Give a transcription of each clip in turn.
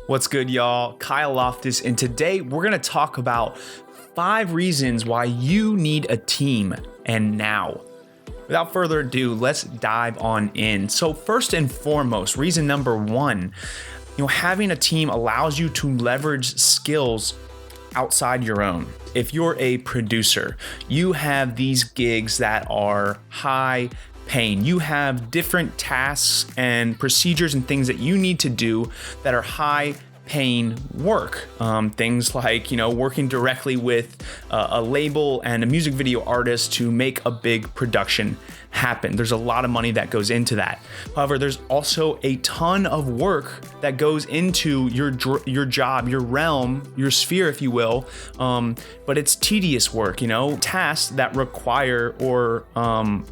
What's good, y'all? Kyle Loftus, and today we're going to talk about 5 reasons why you need a team, and now. Without further ado, let's dive on in. So first and foremost, reason number 1, having a team allows you to leverage skills outside your own. If you're a producer, you have these gigs that are high paying. You have different tasks and procedures and things that you need to do that are high paying work. Things like, working directly with a label and a music video artist to make a big production happen. There's a lot of money that goes into that. However, there's also a ton of work that goes into your job, your realm, your sphere, if you will. But it's tedious work, tasks that require or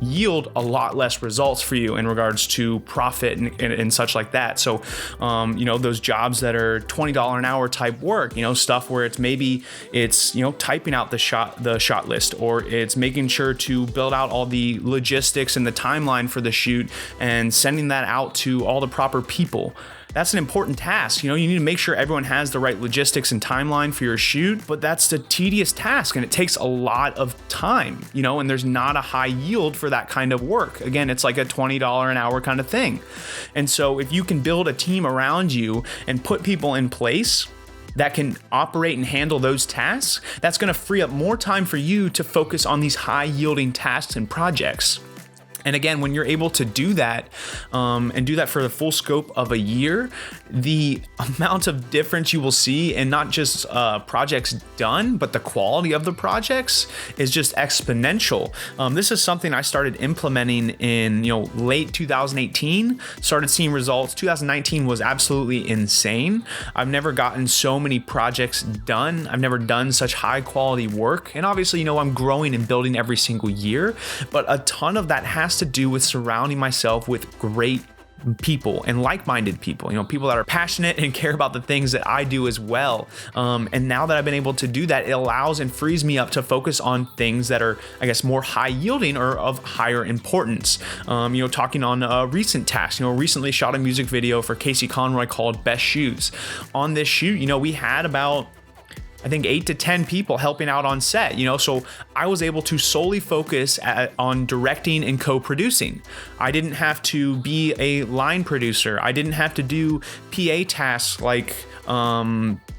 yield a lot less results for you in regards to profit and such like that. So, those jobs that are $20 an hour type work, stuff where it's typing out the shot list, or it's making sure to build out all the logistics and the timeline for the shoot and sending that out to all the proper people. That's an important task. You need to make sure everyone has the right logistics and timeline for your shoot, but that's the tedious task and it takes a lot of time, and there's not a high yield for that kind of work. Again, it's like a $20 an hour kind of thing. And so if you can build a team around you and put people in place that can operate and handle those tasks, that's going to free up more time for you to focus on these high yielding tasks and projects. And again, when you're able to do that and do that for the full scope of a year, the amount of difference you will see in not just projects done, but the quality of the projects is just exponential. This is something I started implementing in late 2018, started seeing results. 2019 was absolutely insane. I've never gotten so many projects done. I've never done such high quality work. And obviously, I'm growing and building every single year, but a ton of that has to do with surrounding myself with great people and like-minded people, people that are passionate and care about the things that I do as well. And now that I've been able to do that, it allows and frees me up to focus on things that are, more high yielding or of higher importance. Talking on a recent task, recently shot a music video for Casey Conroy called Best Shoes. On this shoot, we had about 8 to 10 people helping out on set, so I was able to solely focus on directing and co-producing. I didn't have to be a line producer. I didn't have to do PA tasks like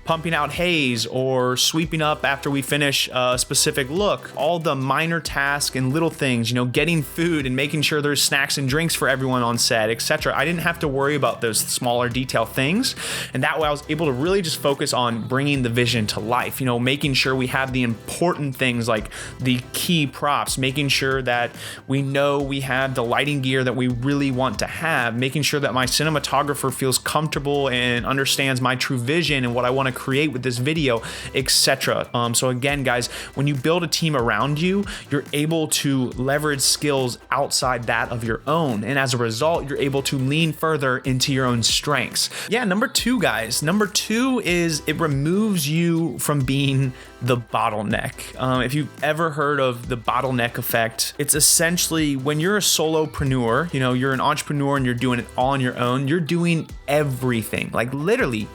pumping out haze or sweeping up after we finish a specific look. All the minor tasks and little things, getting food and making sure there's snacks and drinks for everyone on set, etc. I didn't have to worry about those smaller detail things. And that way I was able to really just focus on bringing the vision to life, making sure we have the important things like the key props, making sure that we know we have the lighting gear that we really want to have, making sure that my cinematographer feels comfortable and understands my true vision and what I want to create with this video, etc. So again, guys, when you build a team around you, you're able to leverage skills outside that of your own. And as a result, you're able to lean further into your own strengths. Yeah, number 2, guys. Number 2 is it removes you from being the bottleneck. If you've ever heard of the bottleneck effect, it's essentially when you're a solopreneur, you're an entrepreneur and you're doing it all on your own, you're doing everything, like literally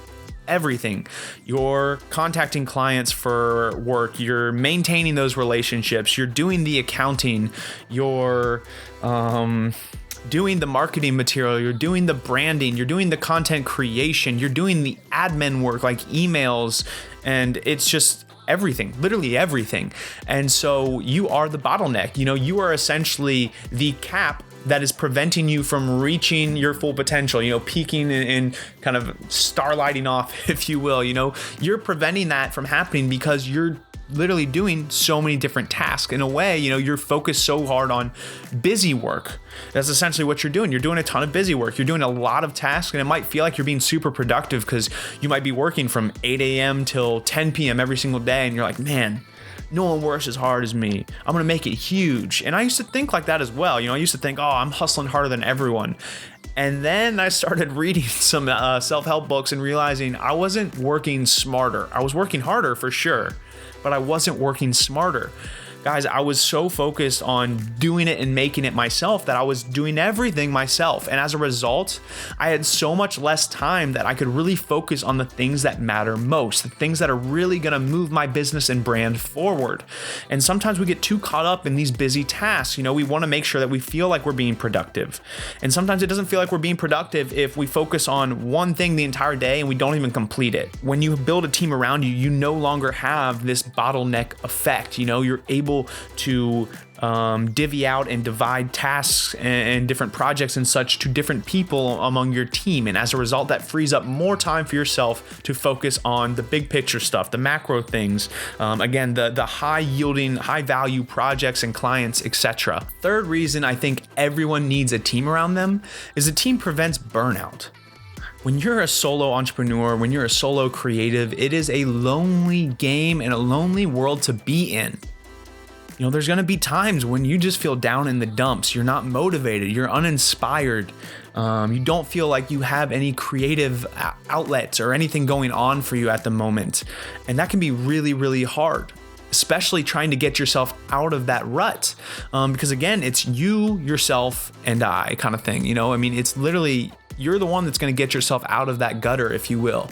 everything. You're contacting clients for work, you're maintaining those relationships, you're doing the accounting, you're doing the marketing material, you're doing the branding, you're doing the content creation, you're doing the admin work like emails, and it's just everything, literally everything. And so you are the bottleneck. You are essentially the cap that is preventing you from reaching your full potential, peaking and kind of starlighting off, if you will. You're preventing that from happening because you're literally doing so many different tasks. In a way, you're focused so hard on busy work. That's essentially what you're doing. You're doing a ton of busy work. You're doing a lot of tasks, and it might feel like you're being super productive because you might be working from 8 a.m. till 10 p.m. every single day, and you're like, man, no one works as hard as me. I'm gonna make it huge. And I used to think like that as well. I used to think, oh, I'm hustling harder than everyone. And then I started reading some self-help books and realizing I wasn't working smarter. I was working harder for sure, but I wasn't working smarter. Guys, I was so focused on doing it and making it myself that I was doing everything myself. And as a result, I had so much less time that I could really focus on the things that matter most, the things that are really gonna move my business and brand forward. And sometimes we get too caught up in these busy tasks. We wanna make sure that we feel like we're being productive. And sometimes it doesn't feel like we're being productive if we focus on one thing the entire day and we don't even complete it. When you build a team around you, you no longer have this bottleneck effect. You're able to divvy out and divide tasks and different projects and such to different people among your team. And as a result, that frees up more time for yourself to focus on the big picture stuff, the macro things, again, the high yielding, high value projects and clients, etc. Third reason I think everyone needs a team around them is a team prevents burnout. When you're a solo entrepreneur, when you're a solo creative, it is a lonely game and a lonely world to be in. There's going to be times when you just feel down in the dumps. You're not motivated. You're uninspired. You don't feel like you have any creative outlets or anything going on for you at the moment. And that can be really, really hard, especially trying to get yourself out of that rut. Because again, it's you, yourself, and I kind of thing. It's literally, you're the one that's going to get yourself out of that gutter, if you will.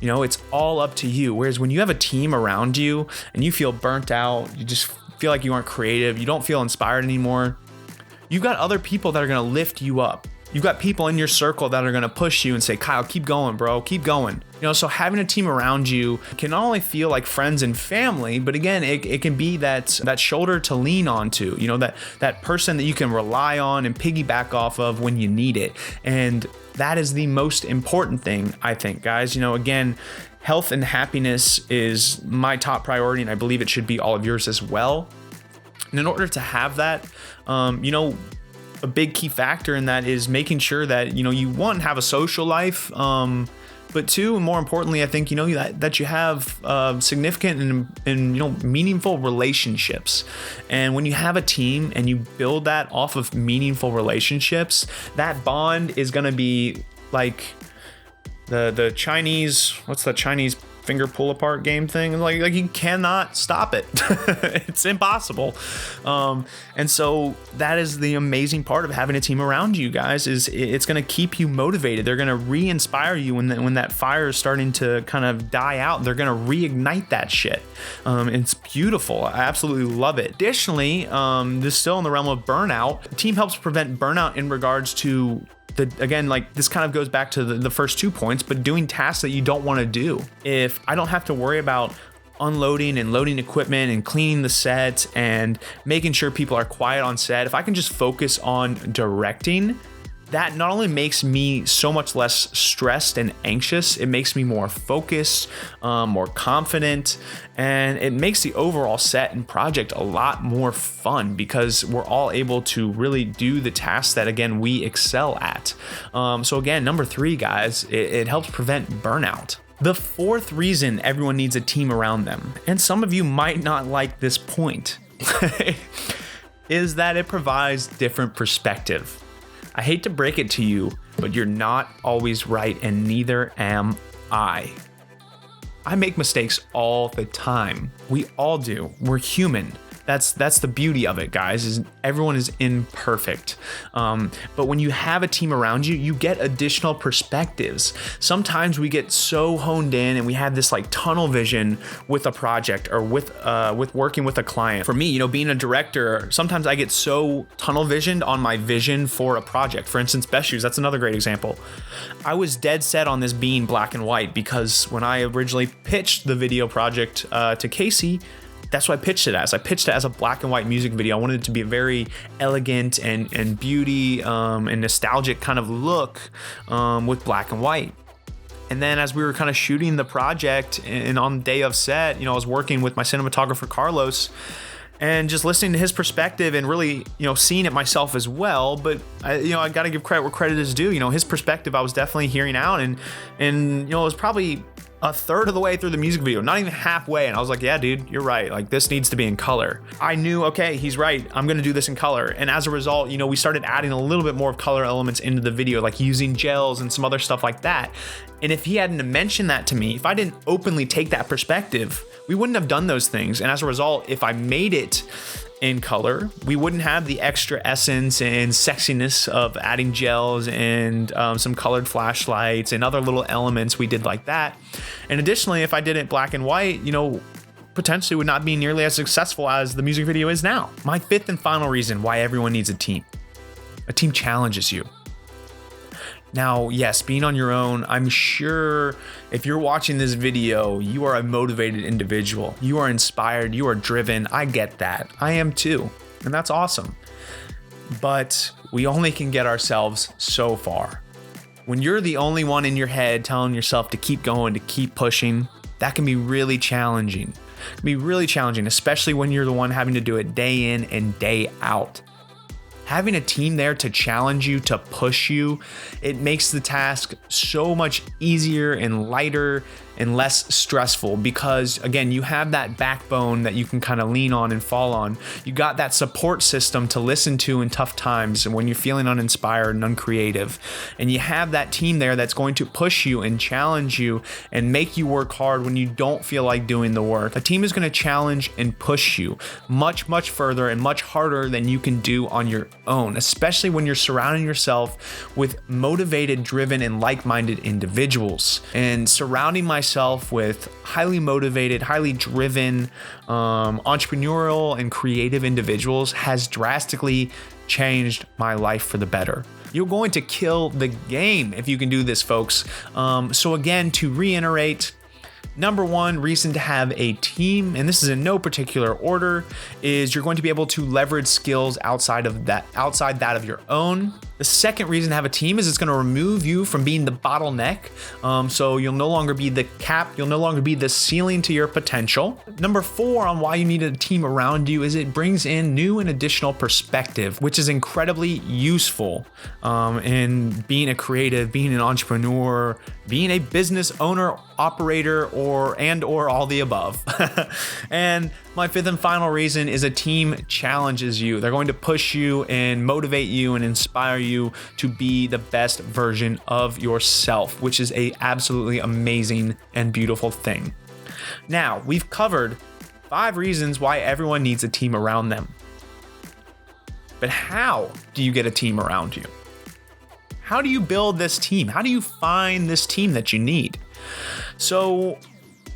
It's all up to you. Whereas when you have a team around you and you feel burnt out, you just feel like you aren't creative, you don't feel inspired anymore, you've got other people that are going to lift you up. You've got people in your circle that are going to push you and say, Kyle, keep going, bro, keep going. So having a team around you can not only feel like friends and family, but again, it can be that shoulder to lean onto, that person that you can rely on and piggyback off of when you need it. And that is the most important thing, I think, guys. Again, health and happiness is my top priority, and I believe it should be all of yours as well. And in order to have that, a big key factor in that is making sure that, you one, have a social life, but two, and more importantly, I think, that you have significant and meaningful relationships. And when you have a team and you build that off of meaningful relationships, that bond is going to be like the Chinese, what's the Chinese finger pull apart game thing? Like you cannot stop it. It's impossible. And so that is the amazing part of having a team around you guys, is it's going to keep you motivated. They're going to re-inspire you when that fire is starting to kind of die out. They're going to reignite that shit. It's beautiful. I absolutely love it. Additionally, this is still in the realm of burnout. A team helps prevent burnout in regards to this kind of goes back to the first 2 points, but doing tasks that you don't want to do. If I don't have to worry about unloading and loading equipment and cleaning the set and making sure people are quiet on set, if I can just focus on directing, that not only makes me so much less stressed and anxious, it makes me more focused, more confident, and it makes the overall set and project a lot more fun because we're all able to really do the tasks that, again, we excel at. So again, number 3, guys, it helps prevent burnout. The fourth reason everyone needs a team around them, and some of you might not like this point, is that it provides different perspective. I hate to break it to you, but you're not always right, and neither am I. I make mistakes all the time. We all do. We're human. That's the beauty of it, guys, is everyone is imperfect. But when you have a team around you, you get additional perspectives. Sometimes we get so honed in and we have this like tunnel vision with a project or with working with a client. For me, being a director, sometimes I get so tunnel visioned on my vision for a project. For instance, Best Shoes, that's another great example. I was dead set on this being black and white because when I originally pitched the video project to Casey, that's what I pitched it as. I pitched it as a black and white music video. I wanted it to be a very elegant and beauty and nostalgic kind of look with black and white. And then as we were kind of shooting the project and on the day of set, I was working with my cinematographer, Carlos, and just listening to his perspective and really, seeing it myself as well. But I got to give credit where credit is due. His perspective I was definitely hearing out, and it was probably a third of the way through the music video, not even halfway. And I was like, yeah, dude, you're right. Like, this needs to be in color. I knew, okay, he's right. I'm going to do this in color. And as a result, we started adding a little bit more of color elements into the video, like using gels and some other stuff like that. And if he hadn't mentioned that to me, if I didn't openly take that perspective, we wouldn't have done those things. And as a result, if I made it in color, we wouldn't have the extra essence and sexiness of adding gels and some colored flashlights and other little elements we did like that. And additionally, if I did it black and white, potentially would not be nearly as successful as the music video is now. My fifth and final reason why everyone needs a team. A team challenges you. Now, yes, being on your own, I'm sure if you're watching this video, you are a motivated individual. You are inspired, you are driven. I get that. I am too. And that's awesome. But we only can get ourselves so far. When you're the only one in your head telling yourself to keep going, to keep pushing, that can be really challenging. It can be really challenging, especially when you're the one having to do it day in and day out. Having a team there to challenge you, to push you, it makes the task so much easier and lighter and less stressful because, again, you have that backbone that you can kind of lean on and fall on. You got that support system to listen to in tough times and when you're feeling uninspired and uncreative. And you have that team there that's going to push you and challenge you and make you work hard when you don't feel like doing the work. A team is going to challenge and push you much, much further and much harder than you can do on your own, especially when you're surrounding yourself with motivated, driven, and like-minded individuals. And surrounding myself with highly motivated, highly driven, entrepreneurial and creative individuals has drastically changed my life for the better. You're going to kill the game if you can do this, folks. So again, to reiterate, number one reason to have a team, and this is in no particular order, is you're going to be able to leverage skills outside that of your own. The second reason to have a team is it's going to remove you from being the bottleneck. So you'll no longer be the cap, you'll no longer be the ceiling to your potential. Number four on why you need a team around you is it brings in new and additional perspective, which is incredibly useful in being a creative, being an entrepreneur, being a business owner, operator, or all the above. And my fifth and final reason is a team challenges you. They're going to push you and motivate you and inspire you to be the best version of yourself, which is a absolutely amazing and beautiful thing. Now, we've covered 5 reasons why everyone needs a team around them. But how do you get a team around you? How do you build this team? How do you find this team that you need? So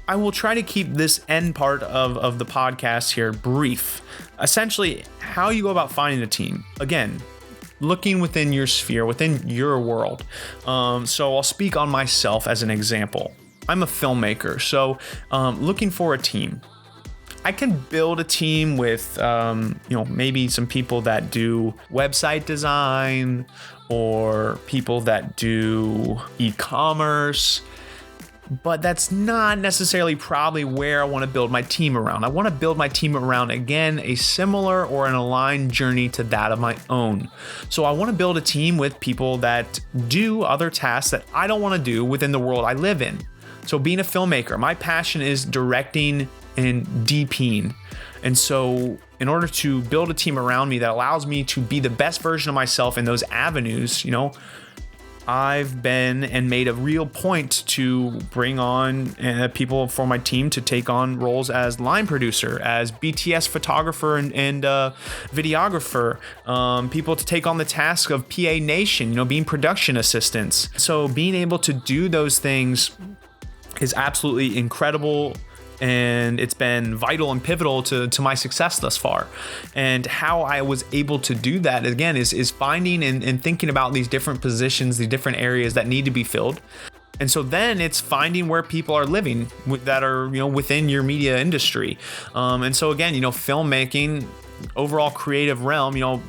I will try to keep this end part of the podcast here brief. Essentially, how you go about finding a team. Again, looking within your sphere, within your world. So I'll speak on myself as an example. I'm a filmmaker, so looking for a team. I can build a team with, maybe some people that do website design or people that do e-commerce, but that's not necessarily probably where I want to build my team around. I want to build my team around, again, a similar or an aligned journey to that of my own. So I want to build a team with people that do other tasks that I don't want to do within the world I live in. So being a filmmaker, my passion is directing and DPing. And so in order to build a team around me that allows me to be the best version of myself in those avenues, I've been and made a real point to bring on people for my team to take on roles as line producer, as BTS photographer and videographer, people to take on the task of PA Nation, being production assistants. So being able to do those things is absolutely incredible. And it's been vital and pivotal to my success thus far. And how I was able to do that, again, is finding and thinking about these different positions, the different areas that need to be filled. And so then it's finding where people are living that are, within your media industry. And so again, filmmaking, overall creative realm,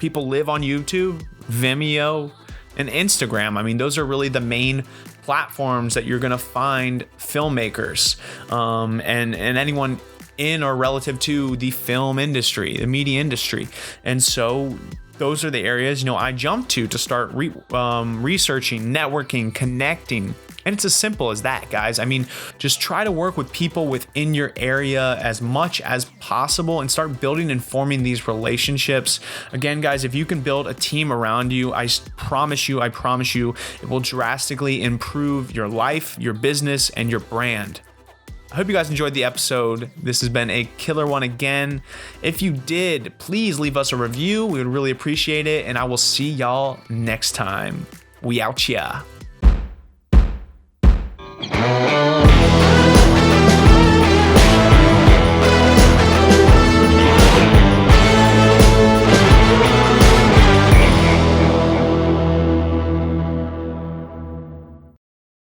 people live on YouTube, Vimeo, and Instagram. I mean, those are really the main platforms that you're going to find filmmakers and anyone in or relative to the film industry, the media industry. And so those are the areas, I jump to start researching, networking, connecting, And it's as simple as that, guys. I mean, just try to work with people within your area as much as possible and start building and forming these relationships. Again, guys, if you can build a team around you, I promise you, it will drastically improve your life, your business, and your brand. I hope you guys enjoyed the episode. This has been a killer one again. If you did, please leave us a review. We would really appreciate it. And I will see y'all next time. We out ya.